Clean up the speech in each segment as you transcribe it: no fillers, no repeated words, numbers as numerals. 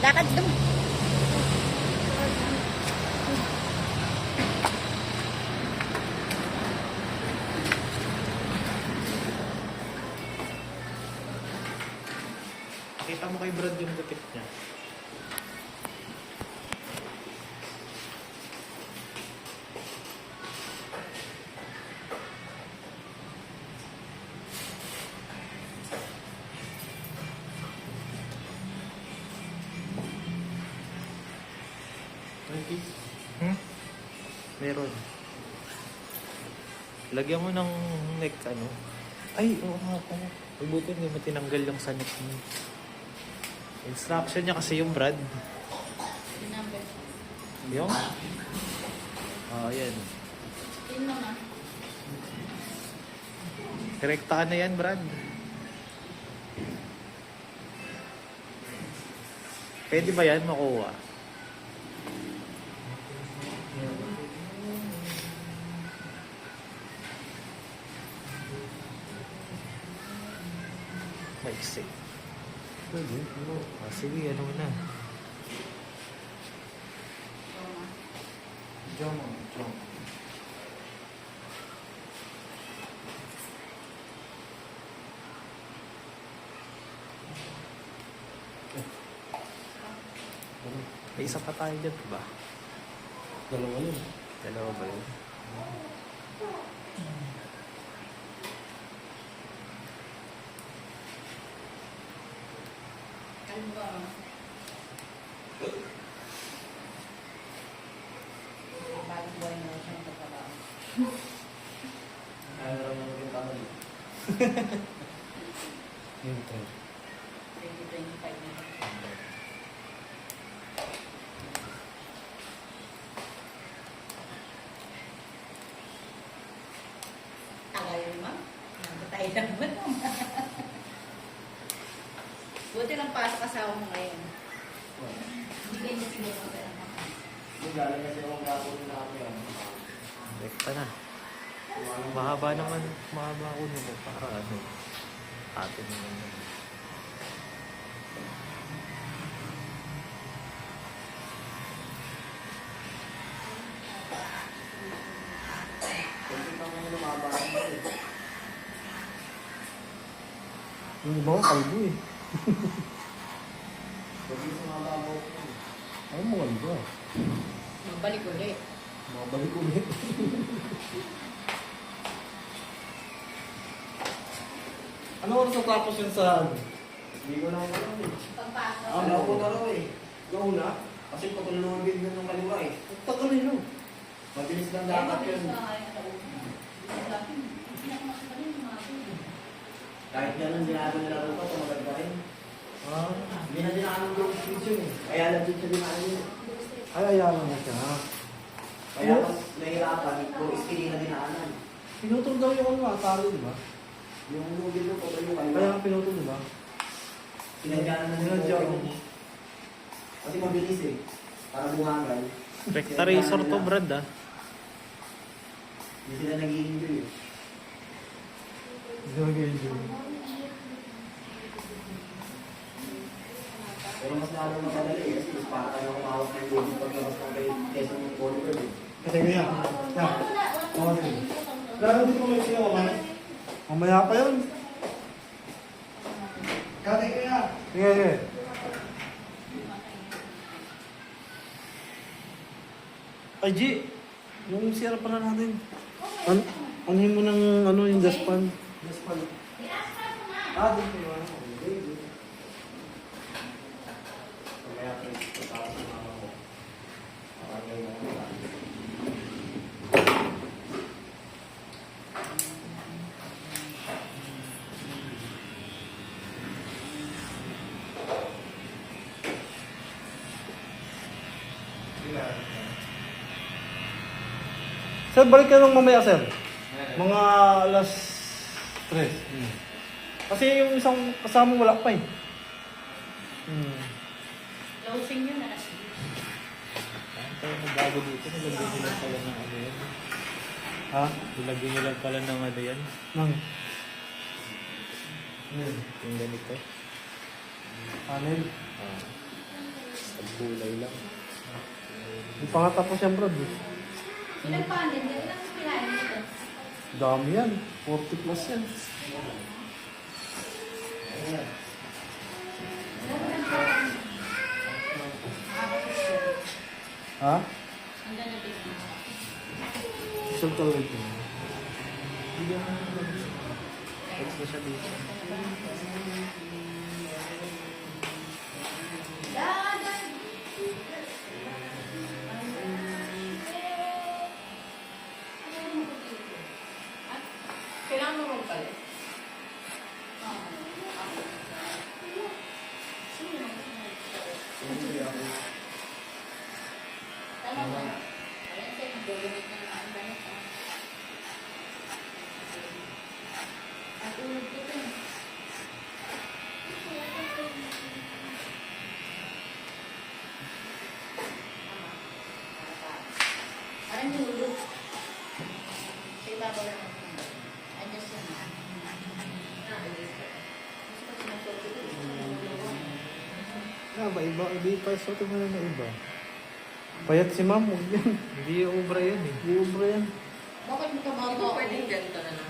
Lakad dum. Pakita mo kay Brad yung gupit niya. Meron. Lagyan mo ng neck ano. Ay, oo nga po. Mabuti hindi mo tinanggal yung sa neck mo. Instruction niya kasi yung Brad. Yung? Yan. Direktahan na yan, Brad. Pwede ba yan makuha? Maiksi. Pwede. Sige, ano na. Jom. May isa pa tayo dyan, diba? Dalawa yun. Dalawa ba yun? Kaya naman naman yung tama dito. Yung trend. 2025 na. Tagal naman. Nabatay naman. Buti lang pasok asawa mo ngayon. Hindi kayo na siguro ka lang. Yung galing kasi akong gagawin na kami yan. Direkta na. Mahaba naman, mahaba ako mo para ano. Atin naman yun. Kasi kami yung lumabahan mo eh. Yung iba ko kalbo eh. Kasi yung sumababo ko eh. Ay, maganda. Mabalik ulit. Mabalik ulit. Ano oras natapos yun sa ano? Hindi ko na alam eh. Pagpasok. Ako na raw eh. Gauna. Kasi patulungan din ng kaliwa eh. Tagal yun. Mabilis lang dapat yun. Kahit ganun, dinado nila rin pa, tumagal pa rin. Ah, Hindi na dinaan ng long speed yun eh. Kaya lang din siya dinaan yun. ay, ayalan mo siya. Kaya mas nahirapan, kung iskili na dinaanan. Pinutol daw yung ano, tali, di ba? Yung lugil mo, patulong kaliwa. Kaya nga pinutol, di ba? Sinadyanan na Sinadya nila. ko. Kasi mabilis eh. Para bumangal. Recta razor to, Brad ah. Hindi sila nag-i-enjoy eh. Hindi ko nag-enjoy. Pero mas lalo madali eh. Kasi mas para tayo kumawak ng lugil paglabas ng kaysa ng polyper eh. Kasi kaya, Oo, sige. Grabe din ko may siya, mamaya. Mamaya pa yun. Kati kaya. Sige, sige. Ay, G. Yung sira pala natin. Anuhin mo ng ano yung dustpan. Dustpan. Doon ko yun. Kaya tapos na ako. Makagay na ako. Sir, balik ka nung mamaya, sir. Mga alas 3. Kasi yung isang kasama wala pa eh. Closing yun na kasi. Kaya nagbago dito, nilagyan nyo lang pala ng ano yan. Ha? Nilagyan nyo lang pala ng ano yan. Nang? Yung ganito. Panel? Ah. Pagkulay lang. Hindi pa nga tapos yan, bro. Ilang panin? Ilang kinain nito? Dami yan. 40 plus yan. Ha? Ang ganda tingnan. Isang talaga ito. Dadan! Kailangan mo magpalit. Tama mo. Alam sa'yo, nag-donate na ang ganit. At ulog ko ito. Parang hulog. Sa ibabaw lang ako. Adjust lang. Gusto ko sinasuot ito. Ba, iba. Iba pa. Soto mo na iba. Payat si ma'am. Huwag yan. Hindi yung obra yan eh. Hindi ubra yan. Bakit mo ka mga pwedeng ganito na lang?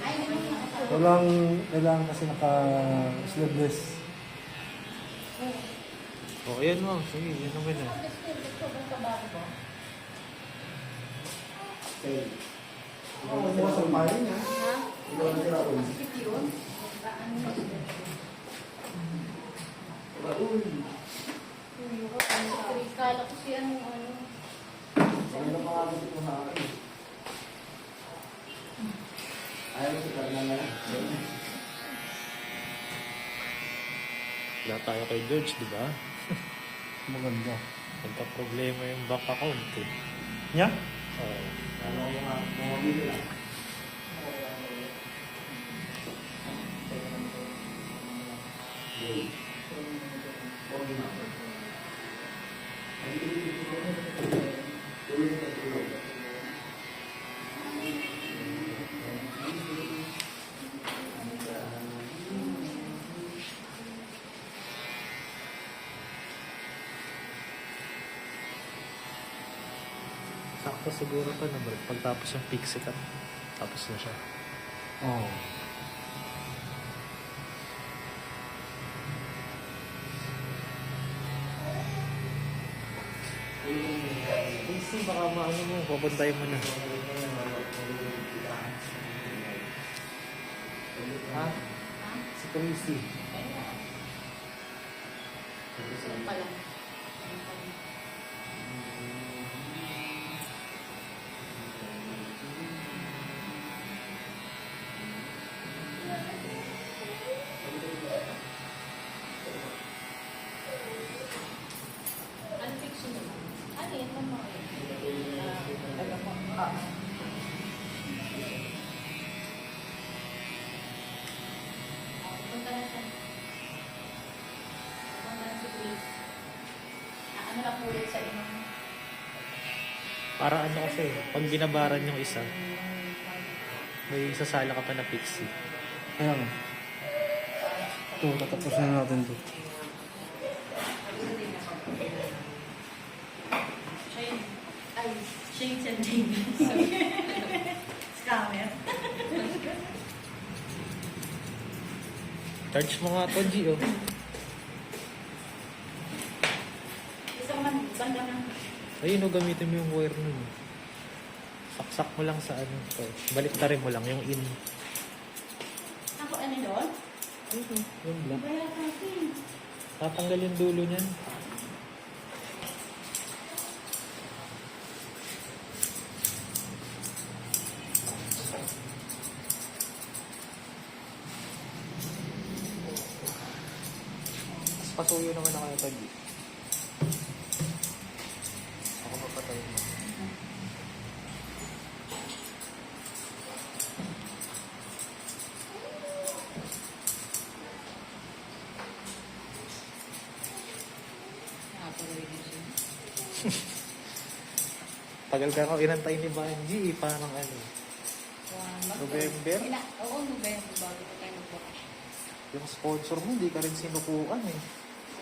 Ay, hindi mo Kailangan kasi naka-sleeveless. O, ayan mo. Sige, yun naman na. Okay. Ha? Ikaw na sila ulo. Masakit yun? Ano na ito? Kala ko siya ano. Ano na makakasip mo sa akin? Ayaw mo si Carla na lang. Wala tayo kay George, di ba? Maganda. Nagka-problema yung bank account eh. Nya? Oo. Ano ko mga video lang. Okay na. Tulog na tulog. Sakto siguro pa naman. Pagtapos yung pixie cut, tapos na siya. Oo. Pixie, baka maano mo, papuntayin mo na. Ha? Si Christy. Ano pala? Ano fiction naman? Ano yan? Ano mo? Punta na siya. Punta na si Chris. Ano lang ulit sa inyo? Para ano kasi, pag binabaran yung isa, may sasala ka pa na pixie. Kaya nga. Ito, tatapusin na natin ito. Siya yun. Ay, siya yung San Davis. Scammer. Charge mo nga to, G, oh. Isang man, banda ng... Ayun, oh, gamitin mo yung wire nun. Saksak mo lang sa ano to. Baliktarin mo lang yung in. Ako ano doon? Ayun, yung black. Kaya sa akin. Tatanggal yung dulo niyan. Mas pasuyo naman ako yung tagi. Ako mapatay mo. Nakatuloy din siya. Tagal ka ako inantay ni Banji, parang ano. November? Oo, November. Bago ko tayo nagbukas. Yung sponsor mo, hindi ka rin sinukuan eh.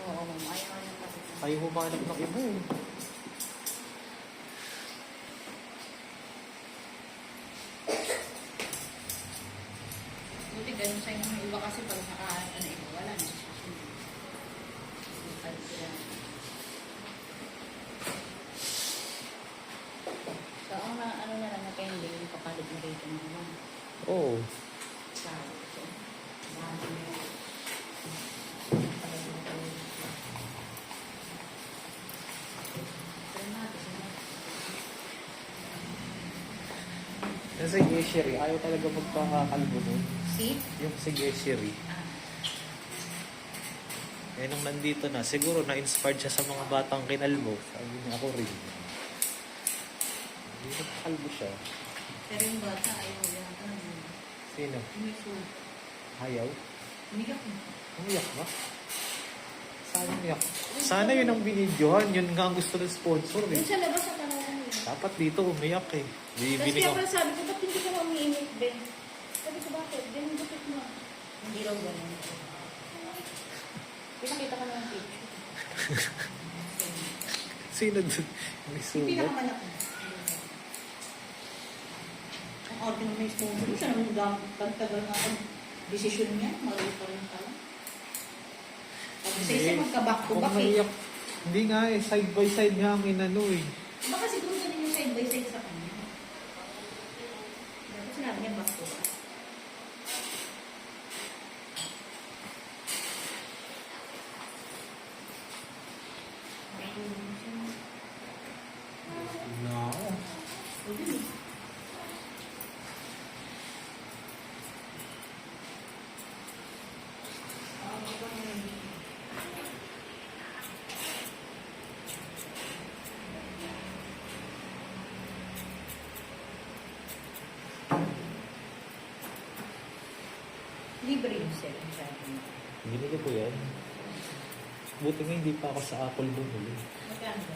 Oo, ayaw na kasi. Ayaw humanap ng iba eh. Buti ganun sa yung iba kasi pag ano iba, wala na. So, ang ano na lang na pending, yung kapalit na rito naman. Oo. Sa ito. Yung si Geshery, ayaw talaga magpakakalbo nun. See? Yung si Geshery. Ah. Eh, nung nandito na, siguro na-inspired siya sa mga batang kinalbo. Sabi niya ako rin. Hindi nagkalbo siya. Pero yung bata, ayaw yan. Sino? Umiyak. Ayaw? Umiyak mo. Umiyak ba? Sana umiyak. Sana yun ang binidyohan. Yun nga ang gusto ng sponsor eh. Yung sa labas sa tanong mo. Dapat dito umiyak eh. Tapos kaya pala sabi ko, ba't hindi ka umiimik, Ben? Sabi ko, bakit? Ben, gupit mo. Hindi raw ganun. Pinakita ko ng picture. Sino doon? May Yung sugat. pinakamanak mo. Ang order ng may sponsor. Siya naman pagtagal nga ang desisyon niya. Mali pa rin pala. Sabi sa isa magka-back to Kung back eh. naiyak. Hindi nga eh. Side by side nga ang inano eh. Baka siguro ganun yung side by side sa kanya. Dapat sinabi niya back to back. Libre yung set, sabi niya. Binili ko yan. Buti nga hindi pa ako sa Apple bumili. Magkano ba?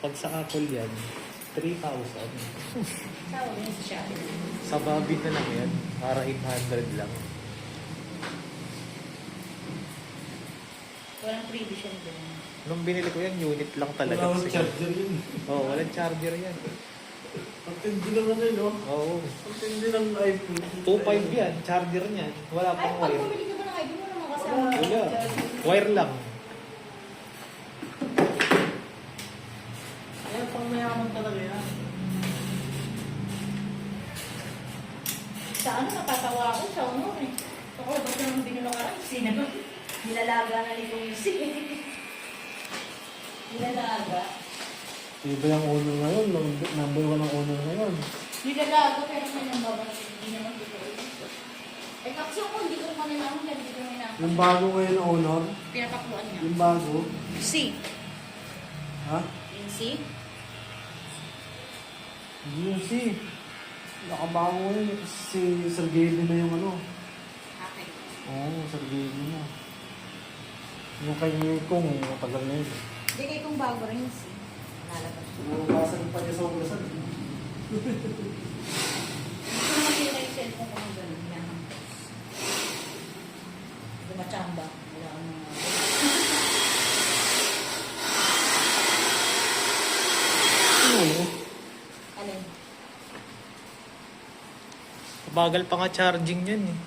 Pag sa Apple yan, 3,000. Sawa mo yun sa Shopee. Sa Bobby na lang yan. Para 800 lang. Walang prevision din. Nung binili ko yan, unit lang talaga. Wala akong Kasi- charger yun. Oo, walang charger yan. Ang tindi lang ano yun, no? Oo. Ang tindi ng iPhone. 2.5 yan, charger niyan. Wala Ay, pang pag wire. bumili ka ba ng ID mo naman kasama? Wala. Wire lang. Ayan, pang mayaman talaga yan. Sa ano, natatawa ako sa honor eh. Ako, ba't naman binulungan? Sino? Nilalaga na ni Lucy. Nilalaga. Iba yung owner ngayon, number 1 ang owner ngayon. Nilalaga, pero may nambabalik. Hindi naman totoo. Eh, kasi ako, hindi ko naman nalaman dahil hindi ko naman nalaman. Yung bago ngayon na owner, Pinapakluan niya. yung bago, C. ha? Yung C? Hindi yun si. Nakabago ngayon, si Sergey na yung ano. Okay. Oo, Sergey na. Yung kay Kong, matagal na yun. Hindi kayo kung bago rin yung C. Lalabas. Bukasan pa niya sa ugasan. Gusto mo makita yung cellphone ko ng gano'n. Yan. Lumachamba. Wala akong mga... Ano? Alin? Bagal pa nga charging yan eh.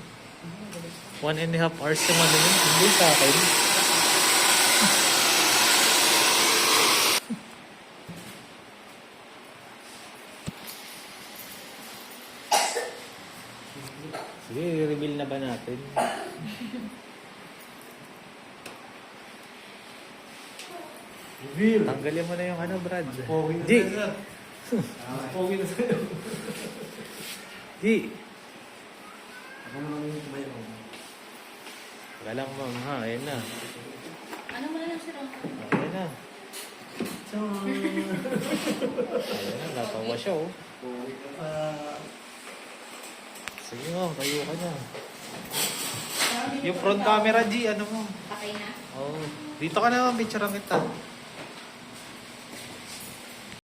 1.5 hours yung ano yun. Hindi sa akin. Sige, reveal na ba natin? Reveal. Tanggalin mo na yung ano, Brad. Pogi na G! sa'yo. Pogi na sa'yo. G! Ako mo naman yung kumayo. Wala lang ma'am ha, ayun na. Ano mo na lang si Ron? Ayun na. So, Ayun na, natawa siya oh. pogi ka pa. Sige mo, tayo ka na. Yung front camera G, ano mo? Patay na? Oo. Dito ka na, picture kita.